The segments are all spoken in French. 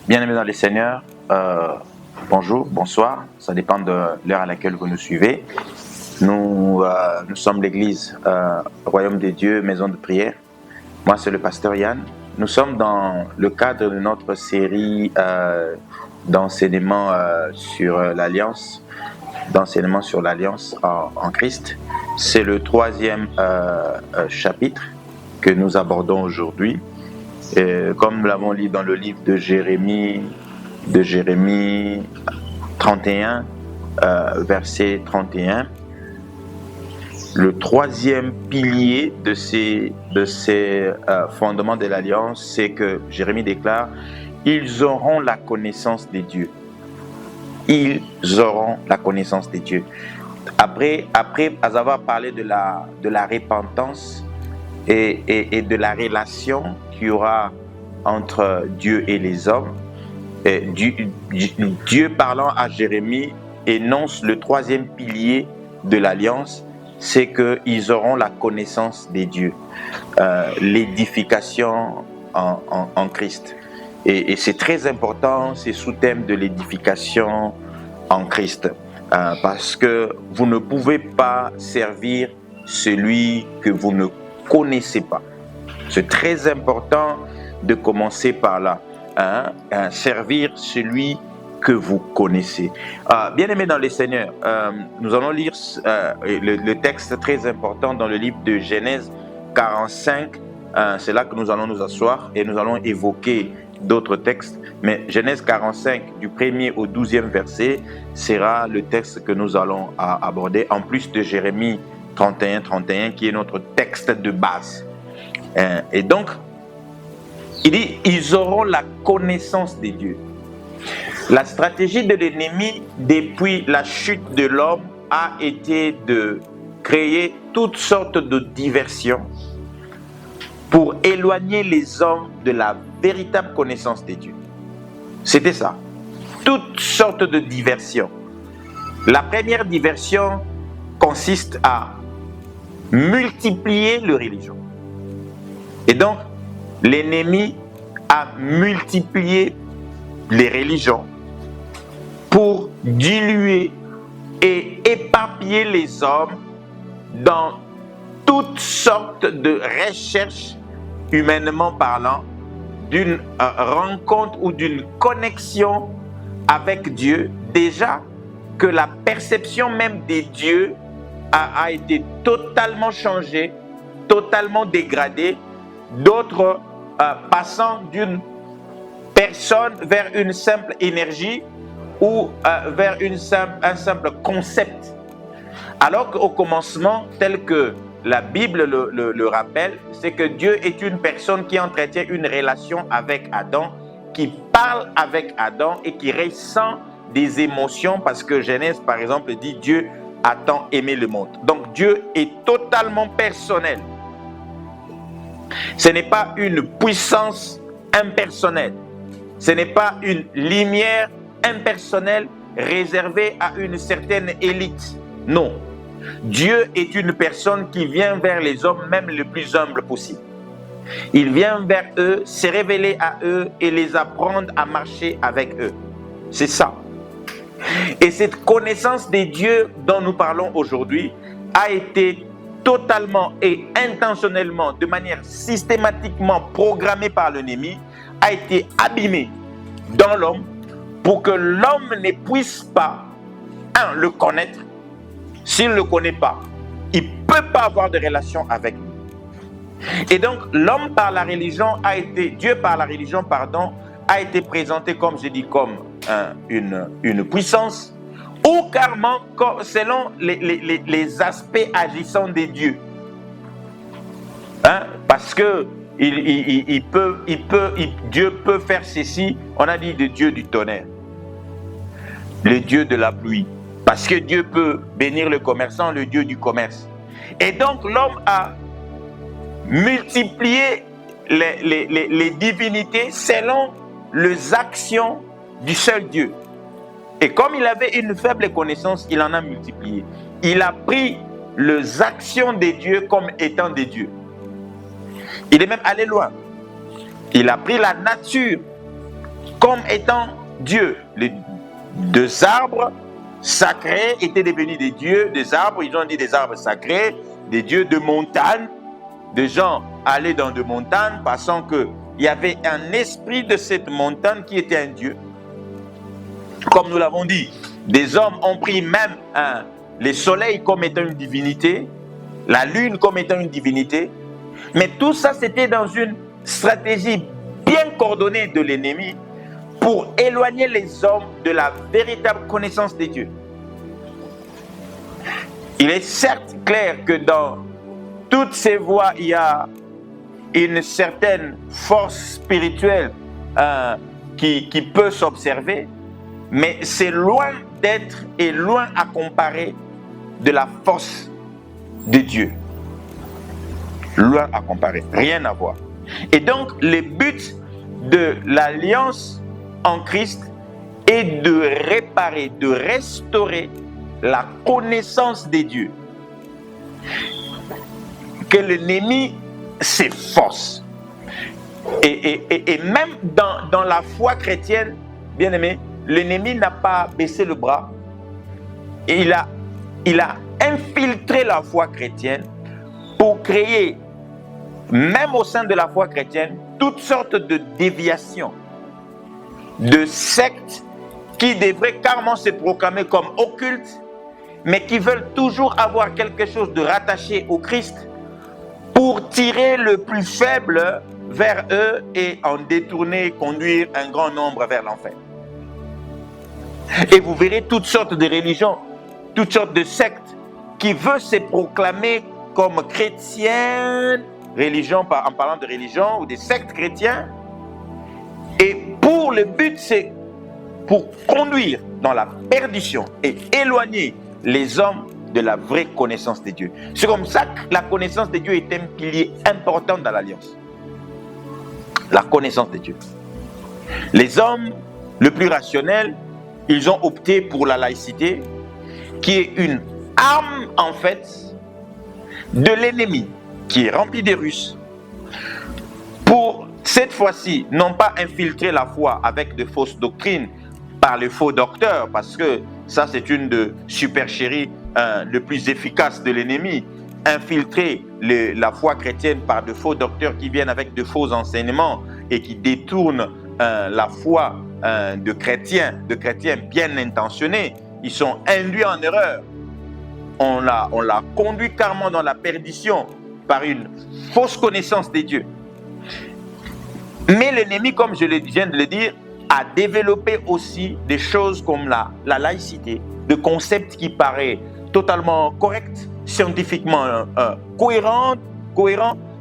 Bien-aimés dans les Seigneurs, bonjour, bonsoir, ça dépend de l'heure à laquelle vous nous suivez. Nous sommes l'église Royaume des Dieux, Maison de prière. Moi, c'est le pasteur Yann. Nous sommes dans le cadre de notre série d'enseignement sur l'Alliance, en Christ. C'est le troisième chapitre que nous abordons aujourd'hui. Comme nous l'avons lu dans le livre de Jérémie 31, verset 31, le troisième pilier de ces fondements de l'Alliance, c'est que Jérémie déclare « Ils auront la connaissance des dieux ». Ils auront la connaissance des dieux. Après avoir parlé de la repentance et de la relation qu'il y aura entre Dieu et les hommes, Dieu parlant à Jérémie énonce le troisième pilier de l'Alliance, c'est qu'ils auront la connaissance des dieux, l'édification en Christ. Et c'est très important, ces sous-thèmes de l'édification en Christ, parce que vous ne pouvez pas servir celui que vous ne connaissez pas. C'est très important de commencer par là, servir celui que vous connaissez. Bien-aimés dans les Seigneurs, nous allons lire le texte très important dans le livre de Genèse 45. C'est là que nous allons nous asseoir et nous allons évoquer d'autres textes. Mais Genèse 45, du 1er au 12e verset, sera le texte que nous allons aborder, en plus de Jérémie 31, qui est notre texte de base. Et donc, il dit, ils auront la connaissance des dieux. La stratégie de l'ennemi depuis la chute de l'homme a été de créer toutes sortes de diversions pour éloigner les hommes de la véritable connaissance des dieux. C'était ça. Toutes sortes de diversions. La première diversion consiste à multiplier les religions. Et donc, l'ennemi a multiplié les religions pour diluer et éparpiller les hommes dans toutes sortes de recherches, humainement parlant, d'une rencontre ou d'une connexion avec Dieu, déjà que la perception même des dieux a été totalement changée, totalement dégradée, d'autres passant d'une personne vers une simple énergie ou vers un simple concept. Alors qu'au commencement, tel que la Bible le rappelle, c'est que Dieu est une personne qui entretient une relation avec Adam, qui parle avec Adam et qui ressent des émotions, parce que Genèse, par exemple, dit Dieu a tant aimé le monde. Donc Dieu est totalement personnel. Ce n'est pas une puissance impersonnelle. Ce n'est pas une lumière impersonnelle réservée à une certaine élite. Non. Dieu est une personne qui vient vers les hommes, même le plus humble possible. Il vient vers eux, se révéler à eux et les apprendre à marcher avec eux. C'est ça. Et cette connaissance des dieux dont nous parlons aujourd'hui a été totalement et intentionnellement, de manière systématiquement programmée par l'ennemi, a été abîmée dans l'homme pour que l'homme ne puisse pas, le connaître. S'il ne le connaît pas, il ne peut pas avoir de relation avec lui. Et donc, Dieu par la religion, a été présenté, comme je dis, comme une puissance, ou carrément selon les aspects agissants des dieux. Parce que Dieu peut faire ceci, on a dit de Dieu du tonnerre, le Dieu de la pluie. Parce que Dieu peut bénir le commerçant, le Dieu du commerce. Et donc l'homme a multiplié les divinités selon les actions du seul Dieu. Et comme il avait une faible connaissance, il en a multiplié. Il a pris les actions des dieux comme étant des dieux. Il est même allé loin. Il a pris la nature comme étant Dieu. Les deux arbres sacrés étaient devenus des dieux, des arbres, ils ont dit des arbres sacrés, des dieux de montagne. Des gens allaient dans des montagnes pensant qu'il y avait un esprit de cette montagne qui était un dieu. Comme nous l'avons dit, des hommes ont pris même les soleils comme étant une divinité, la lune comme étant une divinité, mais tout ça c'était dans une stratégie bien coordonnée de l'ennemi pour éloigner les hommes de la véritable connaissance de Dieu. Il est certes clair que dans toutes ces voies, il y a une certaine force spirituelle qui peut s'observer, mais c'est loin d'être et loin à comparer de la force de Dieu. Loin à comparer, rien à voir. Et donc, le but de l'alliance en Christ est de réparer, de restaurer la connaissance de Dieu. Que l'ennemi s'efforce. Et même dans la foi chrétienne, bien aimé, l'ennemi n'a pas baissé le bras. Et il a infiltré la foi chrétienne pour créer, même au sein de la foi chrétienne, toutes sortes de déviations, de sectes qui devraient carrément se proclamer comme occultes, mais qui veulent toujours avoir quelque chose de rattaché au Christ pour tirer le plus faible vers eux et en détourner, conduire un grand nombre vers l'enfer. Et vous verrez toutes sortes de religions, toutes sortes de sectes qui veulent se proclamer comme chrétiennes, religion, en parlant de religion ou des sectes chrétiens. Et pour le but, c'est pour conduire dans la perdition et éloigner les hommes de la vraie connaissance de Dieu. C'est comme ça que la connaissance de Dieu est un pilier important dans l'alliance. La connaissance de Dieu. Les hommes, le plus rationnels, ils ont opté pour la laïcité, qui est une arme, en fait, de l'ennemi, qui est remplie de Russes, pour, cette fois-ci, non pas infiltrer la foi avec de fausses doctrines par les faux docteurs, parce que ça, c'est une de supercheries le plus efficace de l'ennemi. Infiltrer la foi chrétienne par de faux docteurs qui viennent avec de faux enseignements et qui détournent la foi de chrétiens bien intentionnés. Ils sont induits en erreur. On l'a conduit carrément dans la perdition par une fausse connaissance des dieux. Mais l'ennemi, comme je viens de le dire, a développé aussi des choses comme la laïcité, de concepts qui paraissent totalement corrects, scientifiquement cohérents,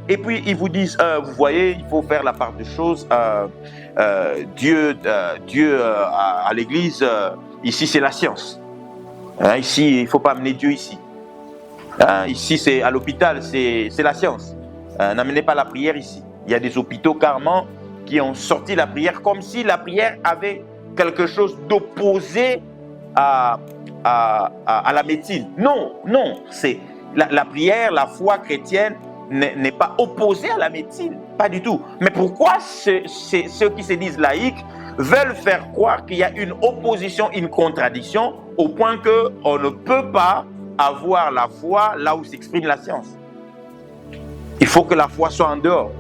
et puis ils vous disent, vous voyez, il faut faire la part des choses, Dieu à l'église, ici c'est la science, ici il ne faut pas amener Dieu ici, ici c'est à l'hôpital, c'est la science, n'amenez pas la prière ici. Il y a des hôpitaux carrément qui ont sorti la prière comme si la prière avait quelque chose d'opposé à la médecine. Non, c'est la prière, la foi chrétienne n'est pas opposée à la médecine, pas du tout. Mais pourquoi ceux qui se disent laïcs veulent faire croire qu'il y a une opposition, une contradiction, au point qu'on ne peut pas avoir la foi là où s'exprime la science? Il faut que la foi soit en dehors.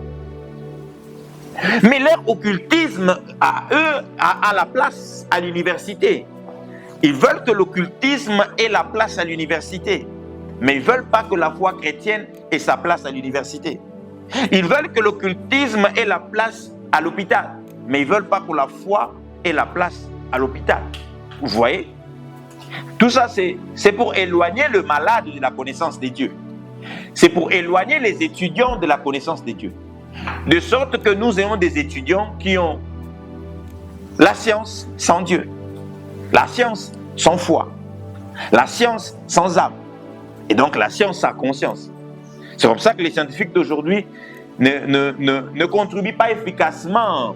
Mais leur occultisme, à eux, a la place à l'université. Ils veulent que l'occultisme ait la place à l'université. Mais ils ne veulent pas que la foi chrétienne ait sa place à l'université. Ils veulent que l'occultisme ait la place à l'hôpital. Mais ils ne veulent pas que la foi ait la place à l'hôpital. Vous voyez? Tout ça, c'est pour éloigner le malade de la connaissance de Dieu. C'est pour éloigner les étudiants de la connaissance de Dieu. De sorte que nous ayons des étudiants qui ont la science sans Dieu, la science sans foi, la science sans âme, et donc la science sans conscience. C'est comme ça que les scientifiques d'aujourd'hui ne contribuent pas efficacement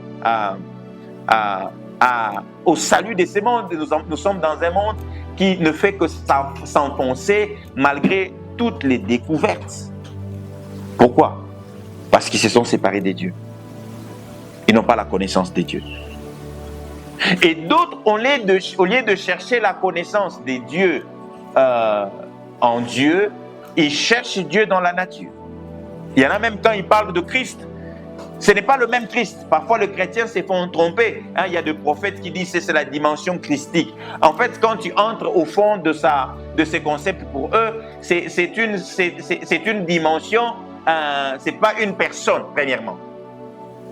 au salut de ce monde. Nous sommes dans un monde qui ne fait que s'enfoncer malgré toutes les découvertes. Pourquoi? Parce qu'ils se sont séparés de Dieu. Ils n'ont pas la connaissance de Dieu. Et d'autres, au lieu de chercher la connaissance des dieux en Dieu, ils cherchent Dieu dans la nature. Il y en a même quand ils parlent de Christ, ce n'est pas le même Christ. Parfois, les chrétiens se font tromper. Il y a des prophètes qui disent que c'est la dimension christique. En fait, quand tu entres au fond de ces concepts, pour eux, c'est une dimension, c'est pas une personne, premièrement.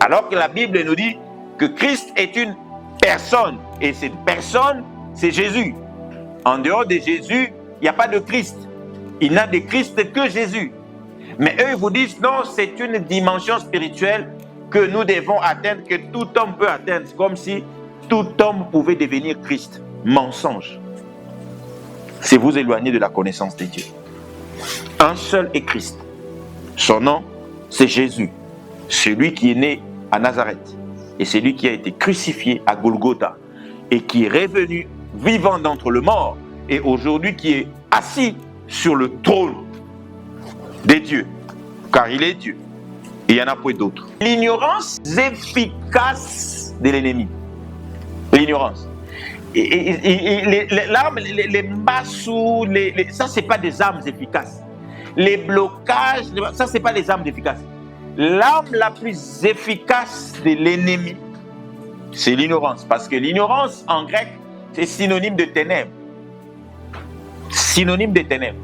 Alors que la Bible nous dit que Christ est une personne. Et cette personne, c'est Jésus. En dehors de Jésus, il n'y a pas de Christ. Il n'a de Christ que Jésus. Mais eux, ils vous disent, non, c'est une dimension spirituelle que nous devons atteindre, que tout homme peut atteindre. C'est comme si tout homme pouvait devenir Christ. Mensonge. C'est vous éloigner de la connaissance de Dieu. Un seul est Christ. Son nom, c'est Jésus. Celui qui est né à Nazareth. Et celui qui a été crucifié à Golgotha. Et qui est revenu vivant d'entre les morts. Et aujourd'hui qui est assis sur le trône des dieux, car il est Dieu. Et il y en a peu d'autres. L'ignorance efficace de l'ennemi. L'ignorance. Les larmes, les massous, ça, ce n'est pas des armes efficaces. Les blocages, ça, ce n'est pas des armes efficaces. L'arme la plus efficace de l'ennemi, c'est l'ignorance. Parce que l'ignorance, en grec, c'est synonyme de ténèbres. Synonyme de ténèbres.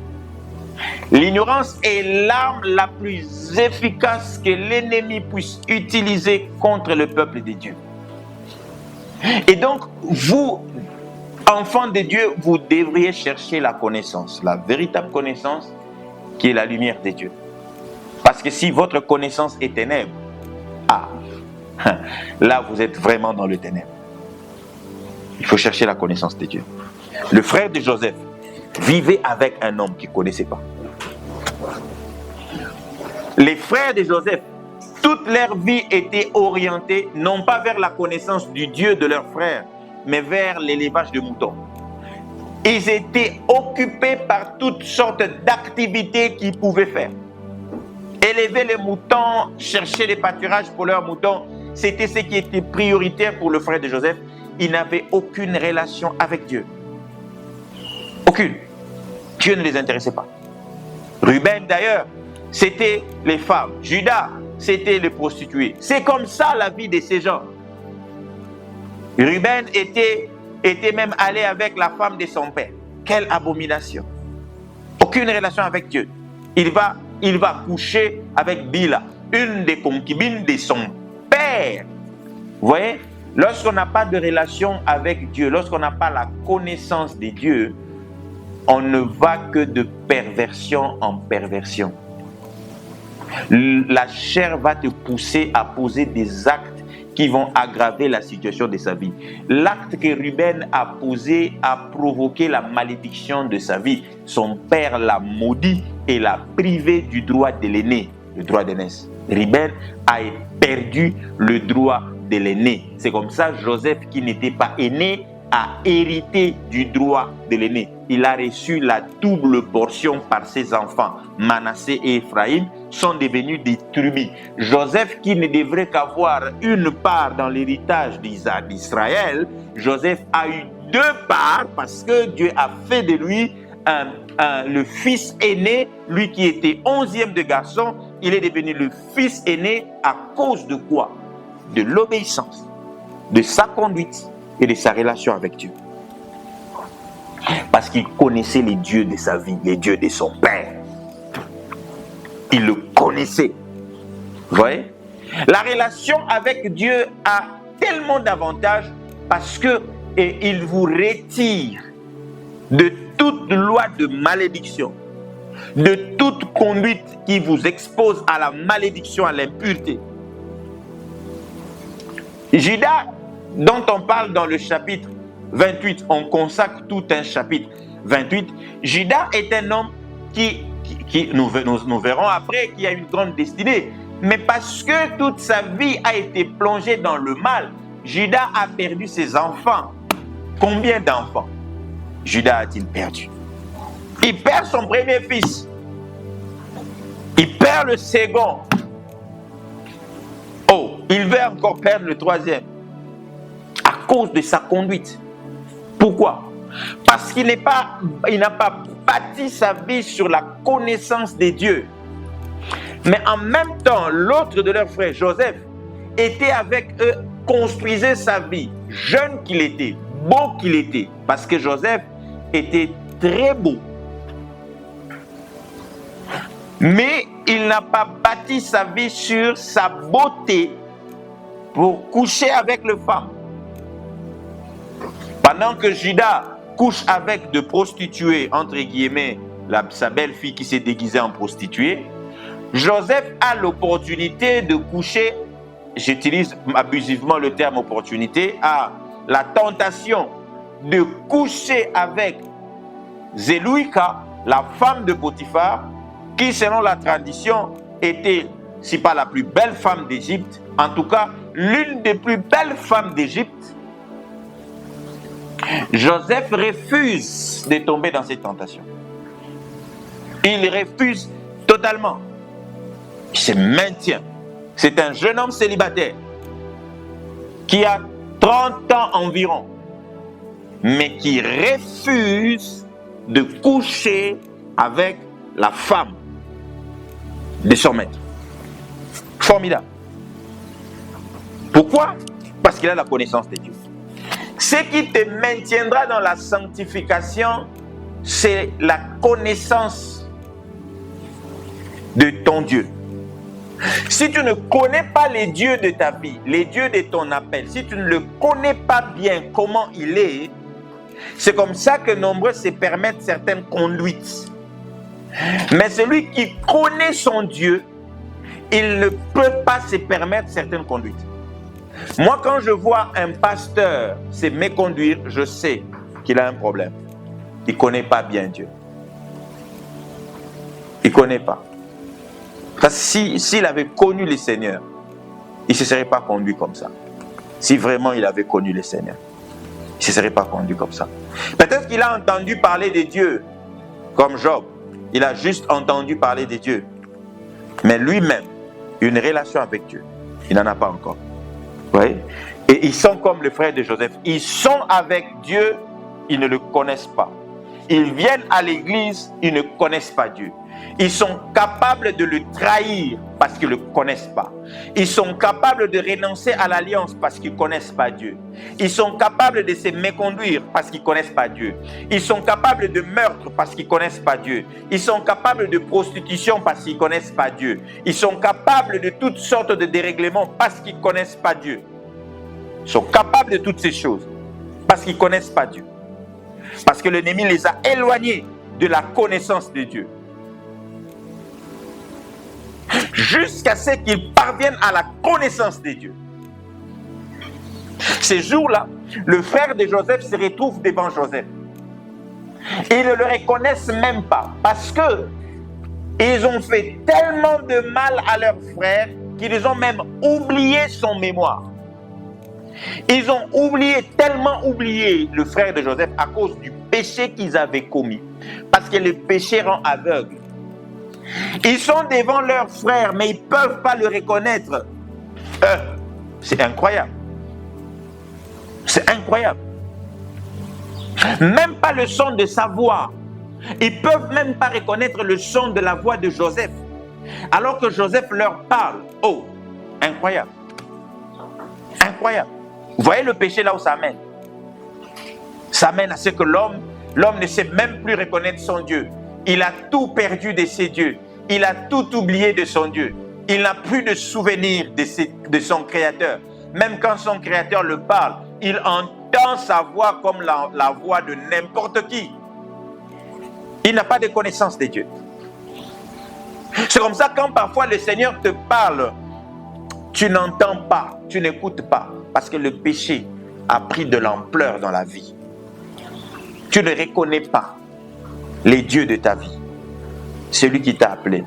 L'ignorance est l'arme la plus efficace que l'ennemi puisse utiliser contre le peuple de Dieu. Et donc, vous, enfants de Dieu, vous devriez chercher la connaissance, la véritable connaissance qui est la lumière de Dieu. Parce que si votre connaissance est ténèbre, là vous êtes vraiment dans le ténèbre. Il faut chercher la connaissance de Dieu. Le frère de Joseph vivait avec un homme qu'il ne connaissait pas. Les frères de Joseph, toute leur vie était orientée non pas vers la connaissance du Dieu de leur frère, mais vers l'élevage de moutons. Ils étaient occupés par toutes sortes d'activités qu'ils pouvaient faire. Élever les moutons, chercher les pâturages pour leurs moutons, c'était ce qui était prioritaire pour le frère de Joseph. Il n'avait aucune relation avec Dieu. Aucune. Dieu ne les intéressait pas. Ruben d'ailleurs, c'était les femmes. Judas, c'était les prostituées. C'est comme ça la vie de ces gens. Ruben était même allé avec la femme de son père. Quelle abomination. Aucune relation avec Dieu. Il va coucher avec Bila, une des concubines de son père. Vous voyez, lorsqu'on n'a pas de relation avec Dieu, lorsqu'on n'a pas la connaissance de Dieu, on ne va que de perversion en perversion. La chair va te pousser à poser des actes qui vont aggraver la situation de sa vie. L'acte que Ruben a posé a provoqué la malédiction de sa vie. Son père l'a maudit et l'a privé du droit de l'aîné, le droit d'aînesse. Ruben a perdu le droit de l'aîné. C'est comme ça Joseph, qui n'était pas aîné, a hérité du droit de l'aîné. Il a reçu la double portion par ses enfants. Manassé et Ephraïm sont devenus des tribus. Joseph, qui ne devrait qu'avoir une part dans l'héritage d'Israël, Joseph a eu deux parts parce que Dieu a fait de lui le fils aîné, lui qui était 11e de garçon. Il est devenu le fils aîné à cause de quoi? De l'obéissance, de sa conduite et de sa relation avec Dieu. Parce qu'il connaissait les dieux de sa vie, les dieux de son père. Il le connaissait. Vous voyez? La relation avec Dieu a tellement d'avantages parce qu'il vous retire de toute loi de malédiction, de toute conduite qui vous expose à la malédiction, à l'impureté. Judas, dont on parle dans le chapitre 28, on consacre tout un chapitre 28. Judas est un homme qui nous verrons après, qui a une grande destinée. Mais parce que toute sa vie a été plongée dans le mal, Judas a perdu ses enfants. Combien d'enfants Judas a-t-il perdu? Il perd son premier fils. Il perd le second. Oh, il va encore perdre le troisième. À cause de sa conduite. Pourquoi? Parce qu'il n'a pas bâti sa vie sur la connaissance des dieux. Mais en même temps, l'autre de leurs frères, Joseph, était avec eux, construisait sa vie, jeune qu'il était, beau qu'il était, parce que Joseph était très beau. Mais il n'a pas bâti sa vie sur sa beauté pour coucher avec les femmes. Pendant que Judas couche avec de prostituées, entre guillemets, sa belle-fille qui s'est déguisée en prostituée, Joseph a l'opportunité de coucher, j'utilise abusivement le terme opportunité, a la tentation de coucher avec Zelouïka, la femme de Potiphar, qui selon la tradition était, si pas la plus belle femme d'Égypte, en tout cas l'une des plus belles femmes d'Égypte. Joseph refuse de tomber dans cette tentation. Il refuse totalement. Il se maintient. C'est un jeune homme célibataire qui a 30 ans environ, mais qui refuse de coucher avec la femme de son maître. Formidable. Pourquoi? Parce qu'il a la connaissance de Dieu. Ce qui te maintiendra dans la sanctification, c'est la connaissance de ton Dieu. Si tu ne connais pas les dieux de ta vie, les dieux de ton appel, si tu ne le connais pas bien comment il est, c'est comme ça que nombreux se permettent certaines conduites. Mais celui qui connaît son Dieu, il ne peut pas se permettre certaines conduites. Moi, quand je vois un pasteur se méconduire, je sais qu'il a un problème. Il ne connaît pas bien Dieu. Il ne connaît pas. Parce que s'il avait connu le Seigneur, il ne se serait pas conduit comme ça. Si vraiment il avait connu le Seigneur, il ne se serait pas conduit comme ça. Peut-être qu'il a entendu parler de Dieu, comme Job. Il a juste entendu parler de Dieu. Mais lui-même, une relation avec Dieu, il n'en a pas encore. Oui? Et ils sont comme les frères de Joseph. Ils sont avec Dieu, ils ne le connaissent pas. Ils viennent à l'église, ils ne connaissent pas Dieu. Ils sont capables de le trahir parce qu'ils ne le connaissent pas. Ils sont capables de renoncer à l'alliance parce qu'ils ne connaissent pas Dieu. Ils sont capables de se méconduire parce qu'ils ne connaissent pas Dieu. Ils sont capables de meurtre parce qu'ils ne connaissent pas Dieu. Ils sont capables de prostitution parce qu'ils ne connaissent pas Dieu. Ils sont capables de toutes sortes de dérèglements parce qu'ils ne connaissent pas Dieu. Ils sont capables de toutes ces choses parce qu'ils ne connaissent pas Dieu. Parce que l'ennemi les a éloignés de la connaissance de Dieu. Jusqu'à ce qu'ils parviennent à la connaissance de Dieu. Ces jours-là, le frère de Joseph se retrouve devant Joseph. Ils ne le reconnaissent même pas parce que ils ont fait tellement de mal à leur frère qu'ils ont même oublié son mémoire. Ils ont tellement oublié le frère de Joseph à cause du péché qu'ils avaient commis. Parce que le péché rend aveugle. Ils sont devant leur frère, mais ils ne peuvent pas le reconnaître. C'est incroyable. C'est incroyable. Même pas le son de sa voix. Ils ne peuvent même pas reconnaître le son de la voix de Joseph. Alors que Joseph leur parle. Oh, incroyable. Incroyable. Vous voyez le péché là où ça mène? Ça mène à ce que l'homme ne sait même plus reconnaître son Dieu. Il a tout perdu de ses dieux. Il a tout oublié de son Dieu. Il n'a plus de souvenir de son Créateur. Même quand son Créateur le parle, il entend sa voix comme la voix de n'importe qui. Il n'a pas de connaissance de Dieu. C'est comme ça quand parfois le Seigneur te parle, tu n'entends pas, tu n'écoutes pas, parce que le péché a pris de l'ampleur dans la vie. Tu ne reconnais pas les dieux de ta vie. Celui qui t'a appelé,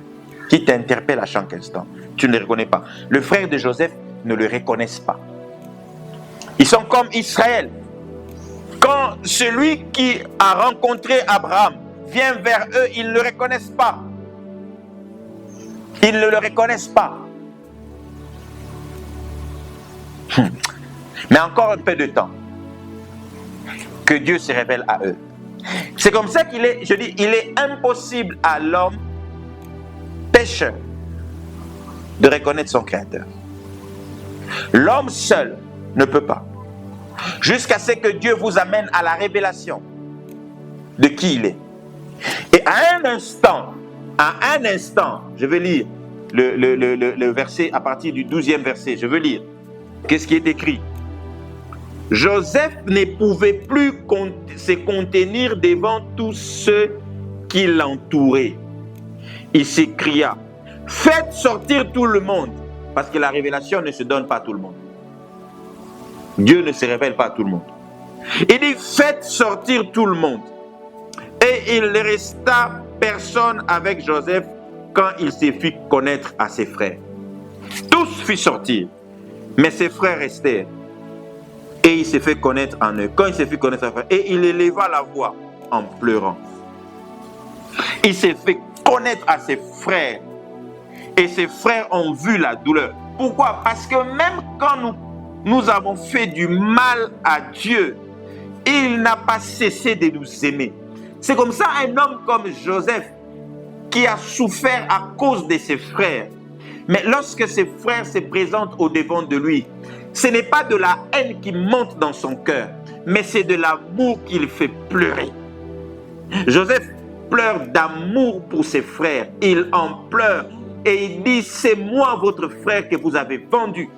qui t'interpelle à chaque instant, tu ne le reconnais pas. Le frère de Joseph ne le reconnaissent pas. Ils sont comme Israël. Quand celui qui a rencontré Abraham vient vers eux, ils ne le reconnaissent pas. Ils ne le reconnaissent pas. Mais encore un peu de temps. que Dieu se révèle à eux. C'est comme ça il est impossible à l'homme pécheur de reconnaître son Créateur. L'homme seul ne peut pas. Jusqu'à ce que Dieu vous amène à la révélation de qui il est. Et à un instant, je vais lire le verset à partir du 12e verset, je veux lire. Qu'est-ce qui est écrit? Joseph ne pouvait plus se contenir devant tous ceux qui l'entouraient. Il s'écria, faites sortir tout le monde, parce que la révélation ne se donne pas à tout le monde. Dieu ne se révèle pas à tout le monde. Il dit, faites sortir tout le monde. Et il ne resta personne avec Joseph quand il se fit connaître à ses frères. Tous furent sortir, mais ses frères restèrent. Et il s'est fait connaître en eux. Quand il s'est fait connaître à ses frères, et il éleva la voix en pleurant. Il s'est fait connaître à ses frères. Et ses frères ont vu la douleur. Pourquoi? Parce que même quand nous avons fait du mal à Dieu, il n'a pas cessé de nous aimer. C'est comme ça un homme comme Joseph qui a souffert à cause de ses frères. Mais lorsque ses frères se présentent au-devant de lui, ce n'est pas de la haine qui monte dans son cœur, mais c'est de l'amour qui le fait pleurer. Joseph pleure d'amour pour ses frères. Il en pleure et il dit, c'est moi votre frère que vous avez vendu.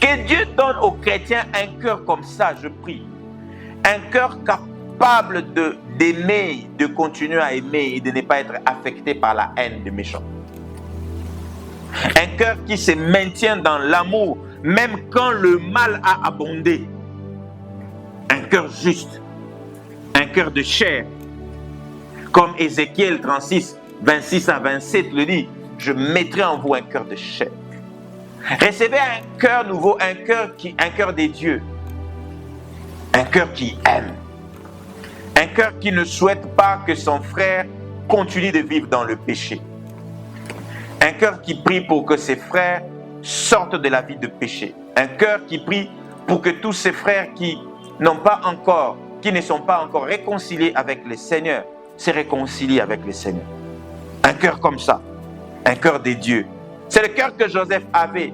Que Dieu donne aux chrétiens un cœur comme ça, je prie. Un cœur capable d'aimer, de continuer à aimer et de ne pas être affecté par la haine des méchants. Un cœur qui se maintient dans l'amour, même quand le mal a abondé. Un cœur juste, un cœur de chair. Comme Ézéchiel 36, 26 à 27 le dit, je mettrai en vous un cœur de chair. Recevez un cœur nouveau, un cœur des dieux. Un cœur qui aime. Un cœur qui ne souhaite pas que son frère continue de vivre dans le péché. Un cœur qui prie pour que ses frères sortent de la vie de péché. Un cœur qui prie pour que tous ses frères qui ne sont pas encore réconciliés avec le Seigneur, se réconcilient avec le Seigneur. Un cœur comme ça, un cœur des dieux. C'est le cœur que Joseph avait.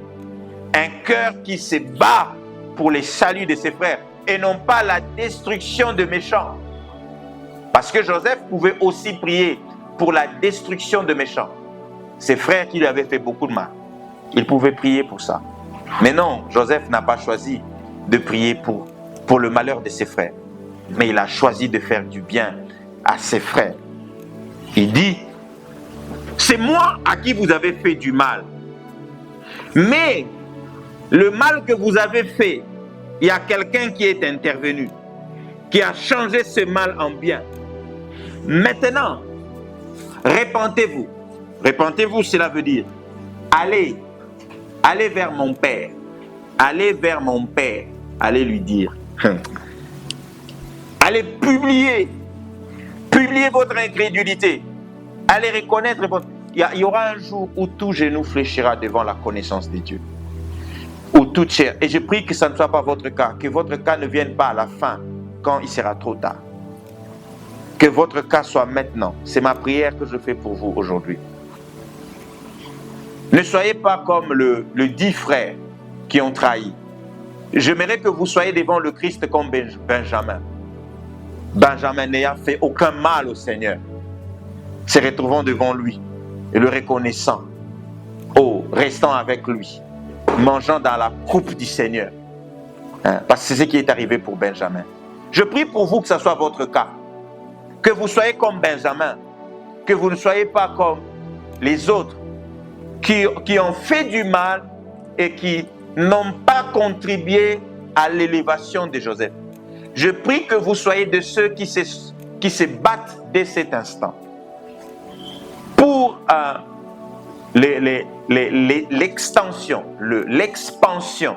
Un cœur qui se bat pour le salut de ses frères et non pas la destruction de méchants. Parce que Joseph pouvait aussi prier pour la destruction de méchants. Ses frères qui lui avaient fait beaucoup de mal. Il pouvait prier pour ça. Mais non, Joseph n'a pas choisi de prier pour le malheur de ses frères. Mais il a choisi de faire du bien à ses frères. Il dit, c'est moi à qui vous avez fait du mal. Mais le mal que vous avez fait, il y a quelqu'un qui est intervenu, qui a changé ce mal en bien. Maintenant, repentez-vous. Repentez-vous, cela veut dire, allez vers mon Père. Allez vers mon Père. Allez lui dire. Allez publier votre incrédulité. Allez reconnaître. Il y aura un jour où tout genou fléchira devant la connaissance de Dieu. Où toute chair. Et je prie que ça ne soit pas votre cas. Que votre cas ne vienne pas à la fin, quand il sera trop tard. Que votre cas soit maintenant. C'est ma prière que je fais pour vous aujourd'hui. Ne soyez pas comme le 10 frères qui ont trahi. J'aimerais que vous soyez devant le Christ comme Benjamin. Benjamin n'ayant fait aucun mal au Seigneur, se retrouvant devant lui et le reconnaissant. Oh, restant avec lui, mangeant dans la coupe du Seigneur. Parce que c'est ce qui est arrivé pour Benjamin. Je prie pour vous que ce soit votre cas. Que vous soyez comme Benjamin. Que vous ne soyez pas comme les autres qui ont fait du mal et qui n'ont pas contribué à l'élévation de Joseph. Je prie que vous soyez de ceux qui se battent dès cet instant pour l'extension, l'expansion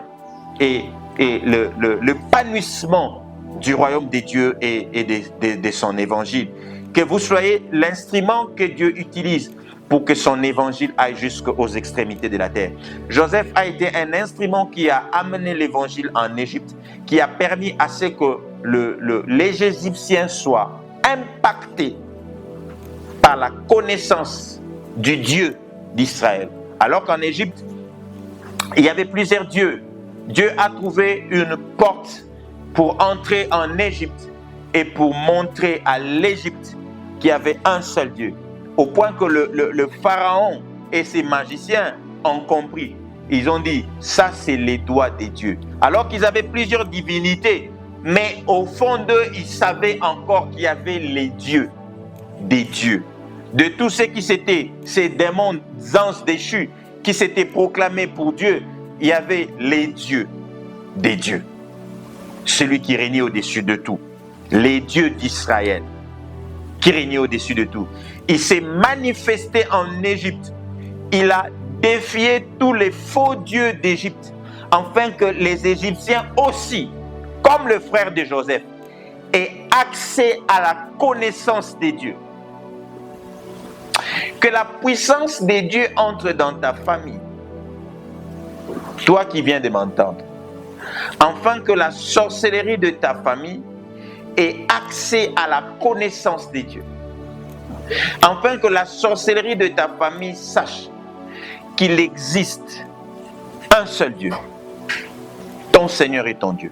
et l'épanouissement du royaume des dieux et de son évangile. Que vous soyez l'instrument que Dieu utilise pour que son évangile aille jusqu'aux extrémités de la terre. Joseph a été un instrument qui a amené l'évangile en Égypte, qui a permis à ce que les Égyptiens soient impactés par la connaissance du Dieu d'Israël. Alors qu'en Égypte, il y avait plusieurs dieux. Dieu a trouvé une porte pour entrer en Égypte et pour montrer à l'Égypte qu'il y avait un seul Dieu. Au point que le pharaon et ses magiciens ont compris. Ils ont dit, ça c'est les doigts des dieux. Alors qu'ils avaient plusieurs divinités, mais au fond d'eux, ils savaient encore qu'il y avait les dieux des dieux. De tous ceux qui s'étaient, ces démons anges déchus, qui s'étaient proclamés pour Dieu, il y avait les dieux des dieux. Celui qui régnait au-dessus de tout. Les dieux d'Israël, qui régnait au-dessus de tout. Il s'est manifesté en Égypte. Il a défié tous les faux dieux d'Égypte, afin que les Égyptiens aussi, comme le frère de Joseph, aient accès à la connaissance des dieux. Que la puissance des dieux entre dans ta famille. Toi qui viens de m'entendre. Afin que la sorcellerie de ta famille ait accès à la connaissance des dieux. Afin que la sorcellerie de ta famille sache qu'il existe un seul Dieu. Ton Seigneur est ton Dieu.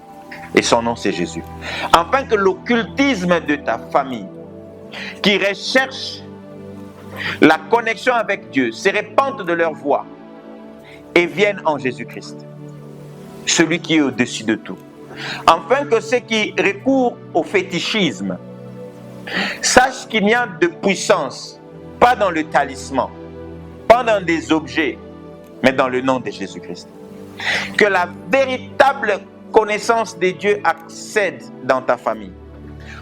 Et son nom c'est Jésus. Afin que l'occultisme de ta famille, qui recherche la connexion avec Dieu, se répandent de leur voix et viennent en Jésus-Christ, celui qui est au-dessus de tout. Afin que ceux qui recourent au fétichisme sachent qu'il n'y a de puissance, pas dans le talisman, pas dans des objets, mais dans le nom de Jésus-Christ. Que la véritable connaissance de Dieu accède dans ta famille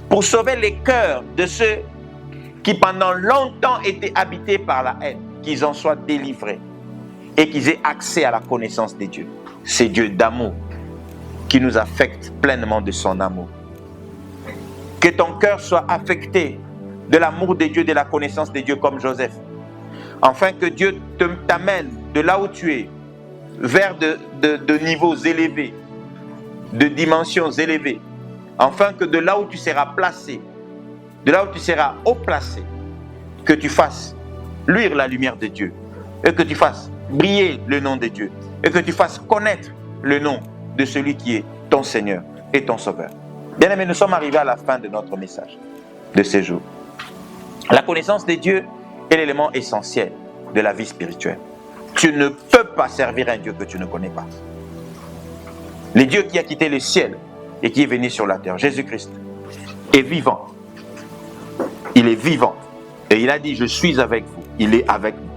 pour sauver les cœurs de ceux qui pendant longtemps étaient habités par la haine, qu'ils en soient délivrés et qu'ils aient accès à la connaissance de Dieu. C'est Dieu d'amour qui nous affecte pleinement de son amour. Que ton cœur soit affecté de l'amour de Dieu, de la connaissance de Dieu comme Joseph. Afin que Dieu t'amène de là où tu es vers de niveaux élevés, de dimensions élevées. Afin que de là où tu seras placé, de là où tu seras haut placé, que tu fasses luire la lumière de Dieu et que tu fasses briller le nom de Dieu et que tu fasses connaître le nom de celui qui est ton Seigneur et ton Sauveur. Bien-aimés, nous sommes arrivés à la fin de notre message de ces jours. La connaissance de Dieu est l'élément essentiel de la vie spirituelle. Tu ne peux pas servir un Dieu que tu ne connais pas. Le Dieu qui a quitté le ciel et qui est venu sur la terre, Jésus-Christ, est vivant. Il est vivant. Et il a dit, je suis avec vous. Il est avec nous.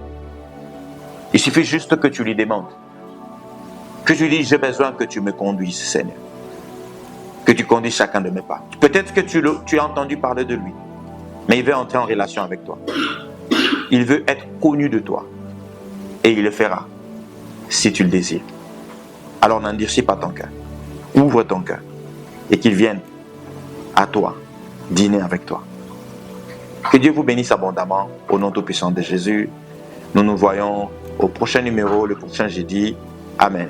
Il suffit juste que tu lui demandes. Que tu lui dises, j'ai besoin que tu me conduises, Seigneur. Que tu conduises chacun de mes pas. Peut-être que tu as entendu parler de lui. Mais il veut entrer en relation avec toi. Il veut être connu de toi. Et il le fera. Si tu le désires. Alors n'endurcis pas ton cœur. Ouvre ton cœur. Et qu'il vienne à toi. Dîner avec toi. Que Dieu vous bénisse abondamment au nom tout-puissant de Jésus. Nous nous voyons au prochain numéro, le prochain jeudi. Amen.